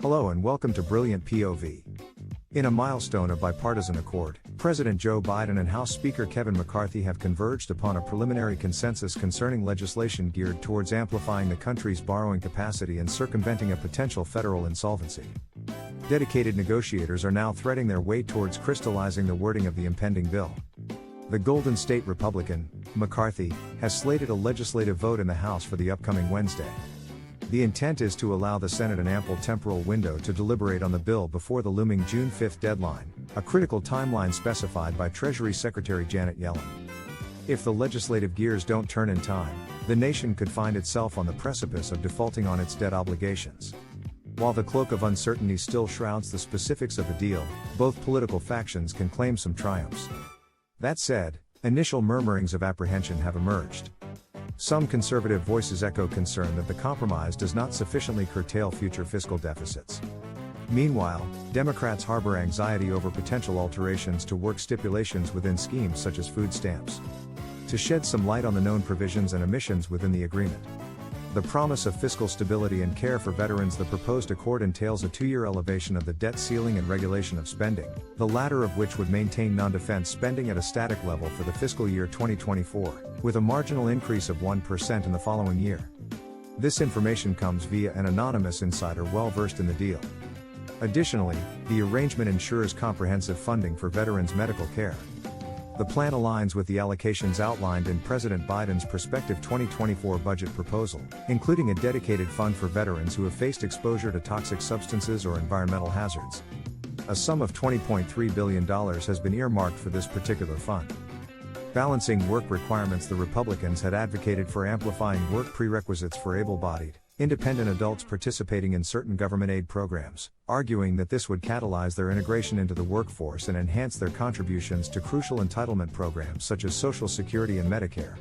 Hello and welcome to Brilliant POV. In a milestone of bipartisan accord, President Joe Biden and House Speaker Kevin McCarthy have converged upon a preliminary consensus concerning legislation geared towards amplifying the country's borrowing capacity and circumventing a potential federal insolvency. Dedicated negotiators are now threading their way towards crystallizing the wording of the impending bill. The Golden State Republican, McCarthy, has slated a legislative vote in the House for the upcoming Wednesday. The intent is to allow the Senate an ample temporal window to deliberate on the bill before the looming June 5 deadline, a critical timeline specified by Treasury Secretary Janet Yellen. If the legislative gears don't turn in time, the nation could find itself on the precipice of defaulting on its debt obligations. While the cloak of uncertainty still shrouds the specifics of the deal, both political factions can claim some triumphs. That said, initial murmurings of apprehension have emerged. Some conservative voices echo concern that the compromise does not sufficiently curtail future fiscal deficits. Meanwhile, Democrats harbor anxiety over potential alterations to work stipulations within schemes such as food stamps. To shed some light on the known provisions and omissions within the agreement. The promise of fiscal stability and care for veterans. The proposed accord entails a 2-year elevation of the debt ceiling and regulation of spending, the latter of which would maintain non-defense spending at a static level for the fiscal year 2024, with a marginal increase of 1% in the following year. This information comes via an anonymous insider well versed in the deal. Additionally, the arrangement ensures comprehensive funding for veterans' medical care. The plan aligns with the allocations outlined in President Biden's prospective 2024 budget proposal, including a dedicated fund for veterans who have faced exposure to toxic substances or environmental hazards. A sum of $20.3 billion has been earmarked for this particular fund. Balancing work requirements. The Republicans had advocated for amplifying work prerequisites for able-bodied, independent adults participating in certain government aid programs, arguing that this would catalyze their integration into the workforce and enhance their contributions to crucial entitlement programs such as Social Security and Medicare.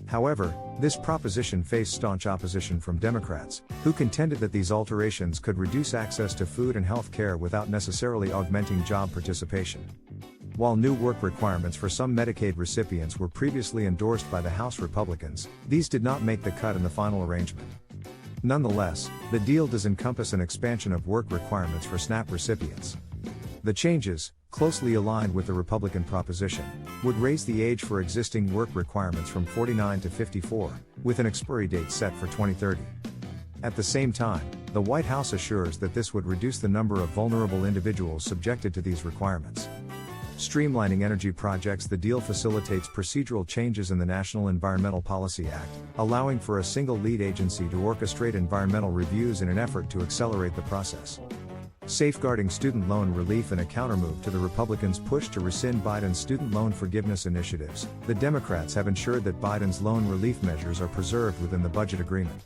However, this proposition faced staunch opposition from Democrats, who contended that these alterations could reduce access to food and health care without necessarily augmenting job participation. While new work requirements for some Medicaid recipients were previously endorsed by the House Republicans, these did not make the cut in the final arrangement. Nonetheless, the deal does encompass an expansion of work requirements for SNAP recipients. The changes, closely aligned with the Republican proposition, would raise the age for existing work requirements from 49 to 54, with an expiry date set for 2030. At the same time, the White House assures that this would reduce the number of vulnerable individuals subjected to these requirements. Streamlining energy projects. The deal facilitates procedural changes in the National Environmental Policy Act, allowing for a single lead agency to orchestrate environmental reviews in an effort to accelerate the process. Safeguarding student loan relief. In a countermove to the Republicans' push to rescind Biden's student loan forgiveness initiatives, the Democrats have ensured that Biden's loan relief measures are preserved within the budget agreement.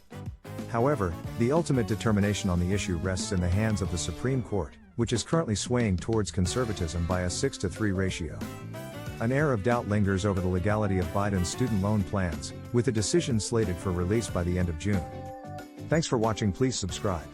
However, the ultimate determination on the issue rests in the hands of the Supreme Court, which is currently swaying towards conservatism by a 6-to-3 ratio. An air of doubt lingers over the legality of Biden's student loan plans, with a decision slated for release by the end of June. Thanks for watching. Please subscribe.